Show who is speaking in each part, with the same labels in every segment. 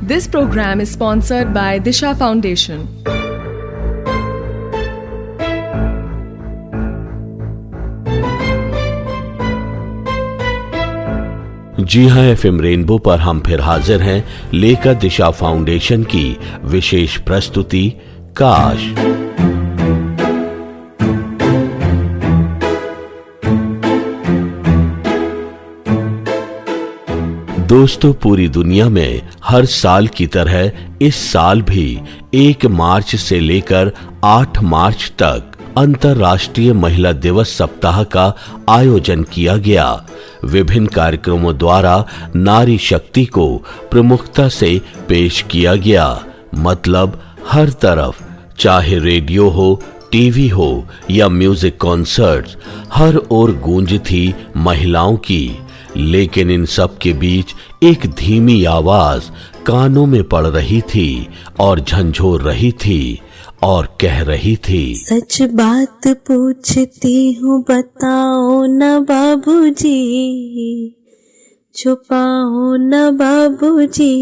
Speaker 1: This program is sponsored by Disha Foundation.
Speaker 2: जी हाँ, FM rainbow पर हम फिर हाजिर हैं लेकर दिशा फाउंडेशन की विशेष प्रस्तुति काश। दोस्तों, पूरी दुनिया में हर साल की तरह इस साल भी 1 मार्च से लेकर 8 मार्च तक अंतर्राष्ट्रीय महिला दिवस सप्ताह का आयोजन किया गया। विभिन्न कार्यक्रमों द्वारा नारी शक्ति को प्रमुखता से पेश किया गया। मतलब हर तरफ, चाहे रेडियो हो, टीवी हो या म्यूजिक कॉन्सर्ट्स, हर ओर गूंज थी महिलाओं की। लेकिन इन सब के बीच एक धीमी आवाज कानों में पड़ रही थी और झंझोर रही थी और कह रही थी,
Speaker 3: सच बात पूछती हूँ बताओ न बाबूजी, छुपाओ न बाबूजी,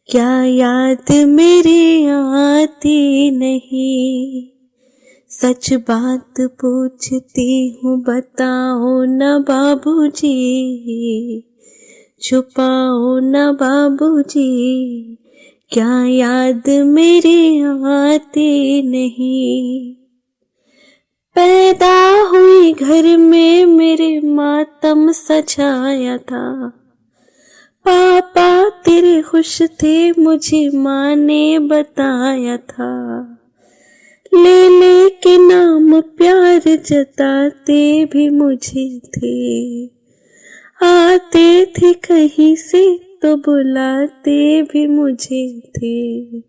Speaker 3: क्या याद मेरी आती नहीं। सच बात पूछती हूँ बताओ न बाबूजी, छुपाओ न बाबूजी, क्या याद मेरी आती नहीं। पैदा हुई घर में मेरे मातम सजाया था, पापा तेरे खुश थे मुझे माँ ने बताया था। लेले के नाम प्यार जताते भी मुझे थे, आते थे कहीं से तो बुलाते भी मुझे थे।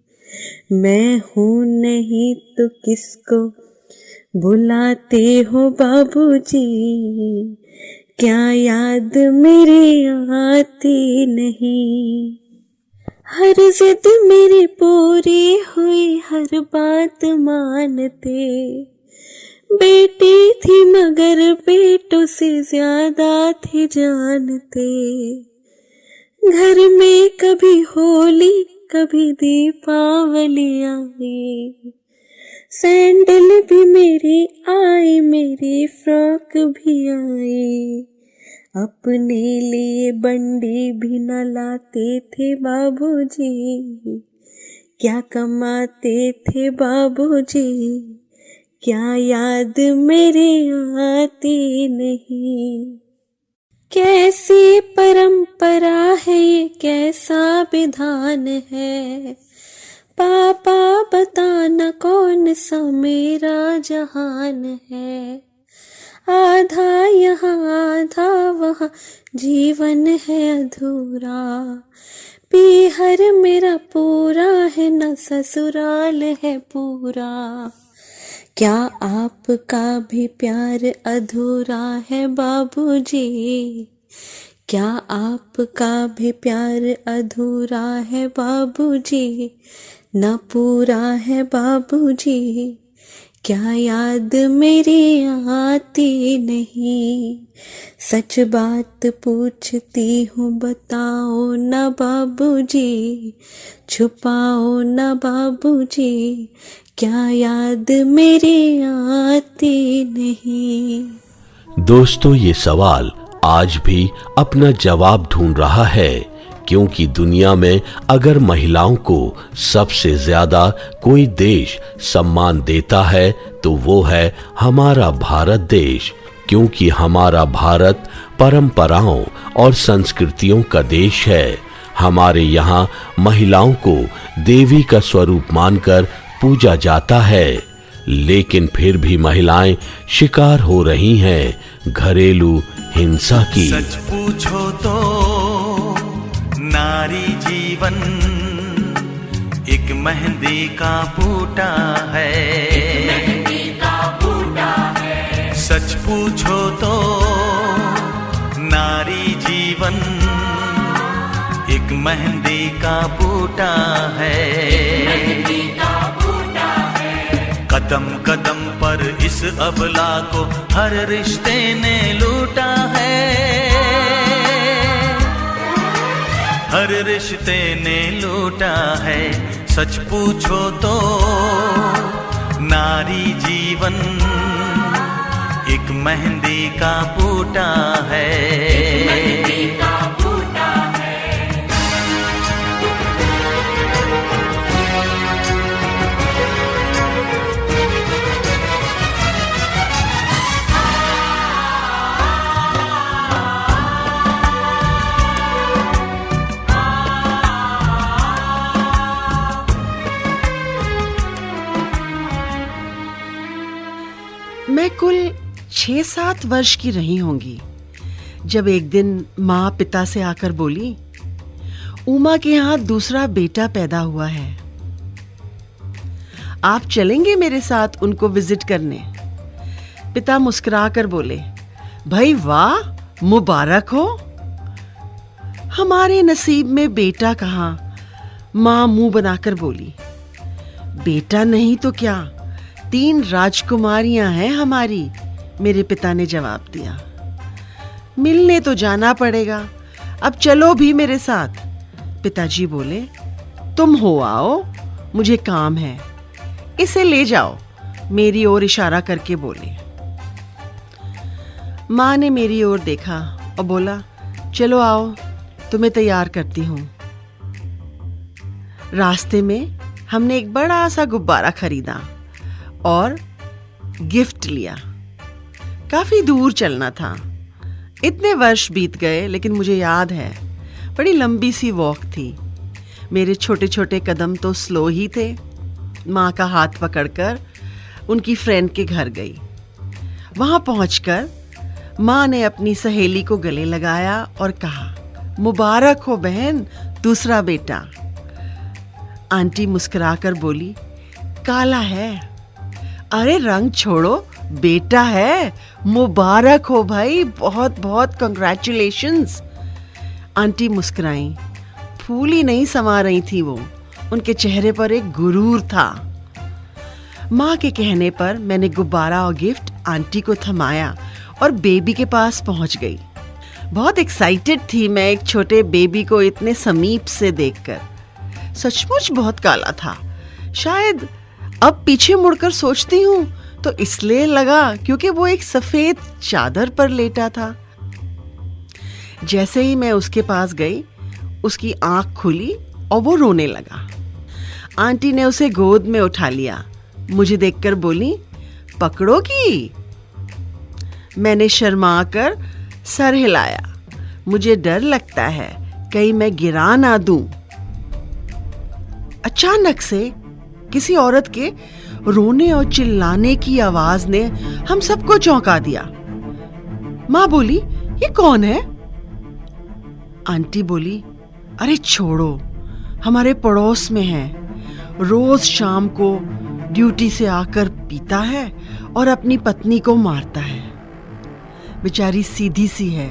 Speaker 3: मैं हूँ नहीं तो किसको बुलाते हो बाबूजी, क्या याद मेरी आती नहीं। हर जिद मेरी पूरी हुई, हर बात मानते। बेटी थी मगर बेटों से ज्यादा थे जानते। घर में कभी होली कभी दीपावली आई, सैंडल भी मेरी आई, मेरी फ्रॉक भी आई। अपने लिए बंडी भी न लाते थे बाबूजी, क्या कमाते थे बाबूजी, क्या याद मेरी आती नहीं। कैसी परंपरा है ये, कैसा विधान है, पापा बताना कौन सा मेरा जहान है। आधा यहाँ आधा वहाँ जीवन है अधूरा, पीहर मेरा पूरा है न ससुराल है पूरा। क्या आपका भी प्यार अधूरा है बाबूजी, क्या आपका भी प्यार अधूरा है बाबूजी, न पूरा है बाबूजी, क्या याद मेरी आती नहीं। सच बात पूछती हूँ बताओ न बाबूजी, छुपाओ न बाबूजी, क्या याद मेरी आती नहीं।
Speaker 2: दोस्तों, ये सवाल आज भी अपना जवाब ढूंढ रहा है, क्योंकि दुनिया में अगर महिलाओं को सबसे ज्यादा कोई देश सम्मान देता है तो वो है हमारा भारत देश। क्योंकि हमारा भारत परंपराओं और संस्कृतियों का देश है। हमारे यहाँ महिलाओं को देवी का स्वरूप मानकर पूजा जाता है, लेकिन फिर भी महिलाएं शिकार हो रही हैं घरेलू हिंसा की।
Speaker 4: सच पूछो तो नारी जीवन एक मेहंदी का बूटा है, सच पूछो तो नारी जीवन एक मेहंदी का बूटा है। कदम कदम पर इस अबला को हर रिश्ते ने लूटा है। हर रिश्ते ने लूटा है। सच पूछो तो नारी जीवन एक मेहंदी का बूटा है।
Speaker 5: मैं कुल 6-7 वर्ष की रही होंगी जब एक दिन माँ पिता से आकर बोली, उमा के यहाँ दूसरा बेटा पैदा हुआ है, आप चलेंगे मेरे साथ उनको विजिट करने। पिता मुस्कुराकर बोले, भाई वाह, मुबारक हो। हमारे नसीब में बेटा कहाँ? माँ मुंह बनाकर बोली, बेटा नहीं तो क्या, 3 राजकुमारियां हैं हमारी। मेरे पिता ने जवाब दिया, मिलने तो जाना पड़ेगा, अब चलो भी मेरे साथ। पिताजी बोले, तुम हो आओ, मुझे काम है, इसे ले जाओ, मेरी ओर इशारा करके बोले। माँ ने मेरी ओर देखा और बोला, चलो आओ, तुम्हें तैयार करती हूँ। रास्ते में हमने एक बड़ा सा गुब्बारा खरीदा और गिफ्ट लिया। काफी दूर चलना था। इतने वर्ष बीत गए, लेकिन मुझे याद है बड़ी लंबी सी वॉक थी। मेरे छोटे छोटे कदम तो स्लो ही थे। माँ का हाथ पकड़कर उनकी फ्रेंड के घर गई। वहां पहुंचकर माँ ने अपनी सहेली को गले लगाया और कहा, मुबारक हो बहन, दूसरा बेटा। आंटी मुस्कुराकर बोली, काला है। अरे रंग छोड़ो, बेटा है, मुबारक हो भाई, बहुत बहुत कंग्रेचुलेशंस। आंटी मुस्कुराई, फूल ही नहीं समा रही थी वो, उनके चेहरे पर एक गुरूर था। माँ के कहने पर मैंने गुब्बारा और गिफ्ट आंटी को थमाया और बेबी के पास पहुंच गई। बहुत एक्साइटेड थी मैं एक छोटे बेबी को इतने समीप से देखकर। सचमुच बहुत काला था। शायद अब पीछे मुड़कर सोचती हूँ तो इसलिए लगा क्योंकि वो एक सफेद चादर पर लेटा था। जैसे ही मैं उसके पास गई, उसकी आंख खुली और वो रोने लगा। आंटी ने उसे गोद में उठा लिया। मुझे देखकर बोली, पकड़ोगी? मैंने शर्माकर सर हिलाया। मुझे डर लगता है कहीं मैं गिरा ना दूं। अचानक से किसी औरत के रोने और चिल्लाने की आवाज ने हम सबको चौंका दिया। माँ बोली, ये कौन है? आंटी बोली, अरे छोड़ो, हमारे पड़ोस में है, रोज शाम को ड्यूटी से आकर पीता है और अपनी पत्नी को मारता है। बेचारी सीधी सी है,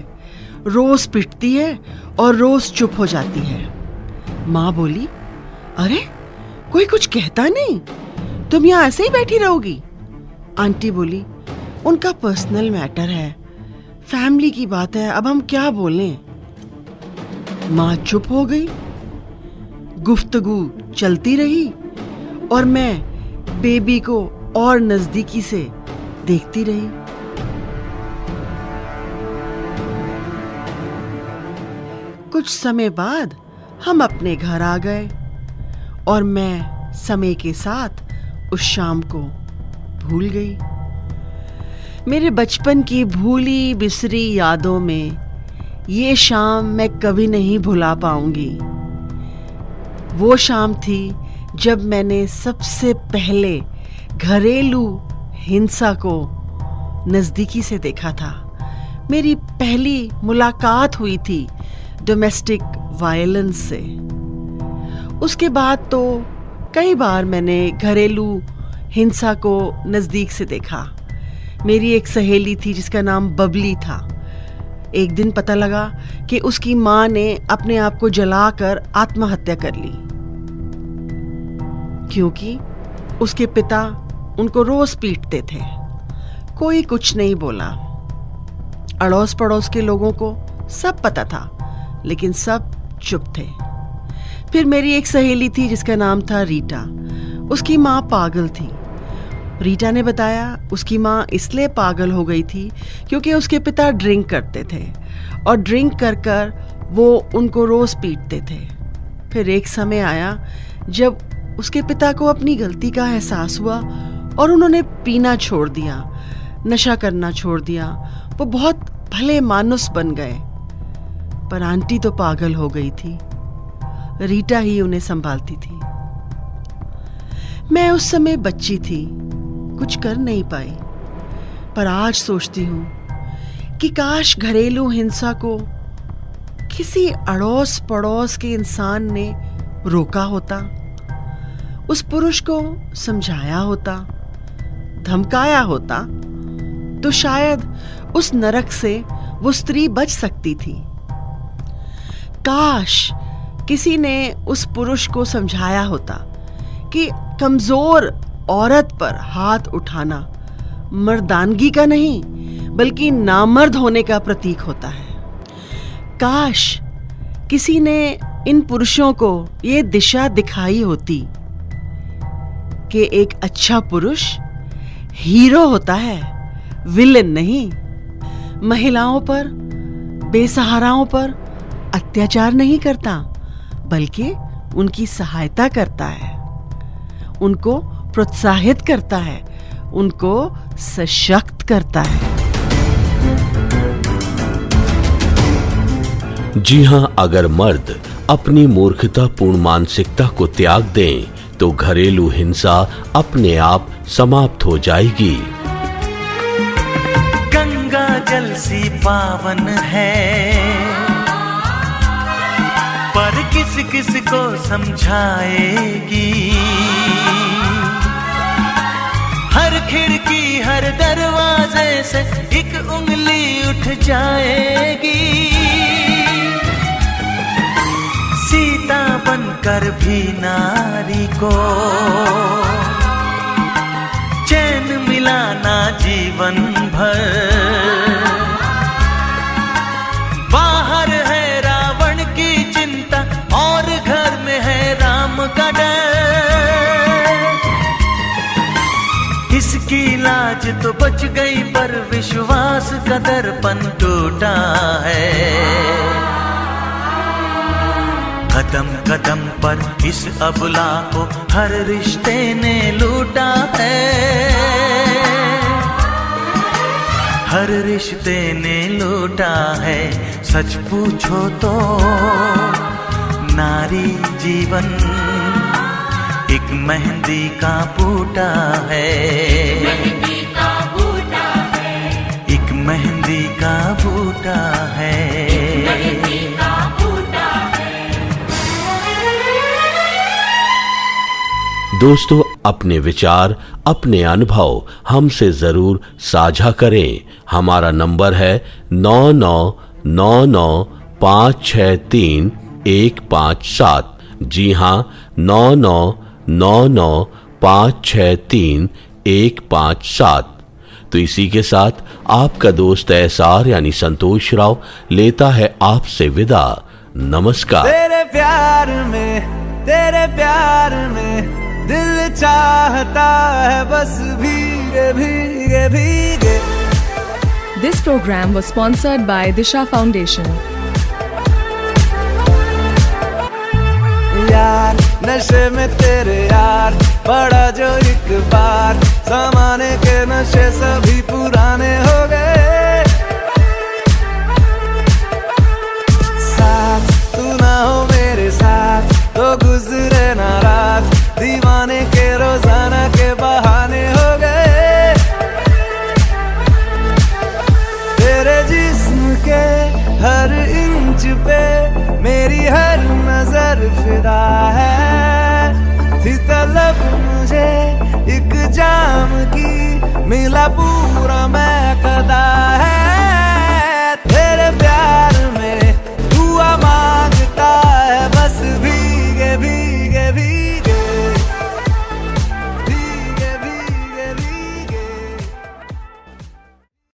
Speaker 5: रोज पिटती है और रोज चुप हो जाती है। माँ बोली, अरे कोई कुछ कहता नहीं, तुम यहाँ ऐसे ही बैठी रहोगी? आंटी बोली, उनका पर्सनल मैटर है, फैमिली की बात है, अब हम क्या बोलें? माँ चुप हो गई। गुफ्तगू चलती रही और मैं बेबी को और नजदीकी से देखती रही। कुछ समय बाद हम अपने घर आ गए और मैं समय के साथ उस शाम को भूल गई। मेरे बचपन की भूली बिसरी यादों में ये शाम मैं कभी नहीं भुला पाऊंगी। वो शाम थी जब मैंने सबसे पहले घरेलू हिंसा को नजदीकी से देखा था। मेरी पहली मुलाकात हुई थी डोमेस्टिक वायलेंस से। उसके बाद तो कई बार मैंने घरेलू हिंसा को नजदीक से देखा। मेरी एक सहेली थी जिसका नाम बबली था। एक दिन पता लगा कि उसकी माँ ने अपने आप को जलाकर आत्महत्या कर ली, क्योंकि उसके पिता उनको रोज पीटते थे। कोई कुछ नहीं बोला। अड़ोस पड़ोस के लोगों को सब पता था, लेकिन सब चुप थे। फिर मेरी एक सहेली थी जिसका नाम था रीटा। उसकी माँ पागल थी। रीटा ने बताया उसकी माँ इसलिए पागल हो गई थी क्योंकि उसके पिता ड्रिंक करते थे और ड्रिंक कर कर वो उनको रोज पीटते थे। फिर एक समय आया जब उसके पिता को अपनी गलती का एहसास हुआ और उन्होंने पीना छोड़ दिया, नशा करना छोड़ दिया। वो बहुत भले मानुस बन गए। पर आंटी तो पागल हो गई थी। रीटा ही उन्हें संभालती थी। मैं उस समय बच्ची थी, कुछ कर नहीं पाई। पर आज सोचती हूँ कि काश घरेलू हिंसा को किसी अड़ोस पड़ोस के इंसान ने रोका होता, उस पुरुष को समझाया होता, धमकाया होता, तो शायद उस नरक से वो स्त्री बच सकती थी। काश किसी ने उस पुरुष को समझाया होता कि कमजोर औरत पर हाथ उठाना मर्दानगी का नहीं बल्कि नामर्द होने का प्रतीक होता है। काश किसी ने इन पुरुषों को ये दिशा दिखाई होती कि एक अच्छा पुरुष हीरो होता है, विलेन नहीं। महिलाओं पर, बेसहाराओं पर अत्याचार नहीं करता बल्कि उनकी सहायता करता है, उनको प्रोत्साहित करता है, उनको सशक्त करता है।
Speaker 2: जी हाँ, अगर मर्द अपनी मूर्खतापूर्ण मानसिकता को त्याग दें तो घरेलू हिंसा अपने आप समाप्त हो जाएगी।
Speaker 4: गंगा जल सी पावन है, पर किस किस को समझाएगी। हर खिड़की हर दरवाजे से एक उंगली उठ जाएगी। सीता बनकर भी नारी को चैन मिलाना जीवन भर। बाहर है रावण की चिंता और घर में है राम का डर। इसकी लाज तो बच गई पर विश्वास का दर्पण टूटा है। कदम कदम पर इस अबला को हर रिश्ते ने लूटा है। हर रिश्ते ने लूटा है। सच पूछो तो नारी जीवन एक मेहंदी का बूटा है। मेहंदी का बूटा है। एक मेहंदी का बूटा है।
Speaker 2: दोस्तों, अपने विचार, अपने अनुभव हमसे जरूर साझा करें। हमारा नंबर है 9999563157। जी हाँ, 9999563157। तो इसी के साथ आपका दोस्त एसआर यानी संतोष राव लेता है आपसे विदा। नमस्कार।
Speaker 6: तेरे प्यार में दिल चाहता है बस भीगे भीगे भीगे।
Speaker 1: This program was sponsored by Disha Foundation.
Speaker 6: यार नशे में तेरे यार पड़ा जो एक बार, जमाने के नशे सभी पुराने हो गए। साथ तू ना हो मेरे साथ तो गुजरे ना रात, दीवाने के रोजाना के बहाने हो गए। तेरे जिस्म के हर इंच पे मेरी हर नजर फिदा है। थी तलब मुझे एक जाम की, मिला पूरा मैं कदा है।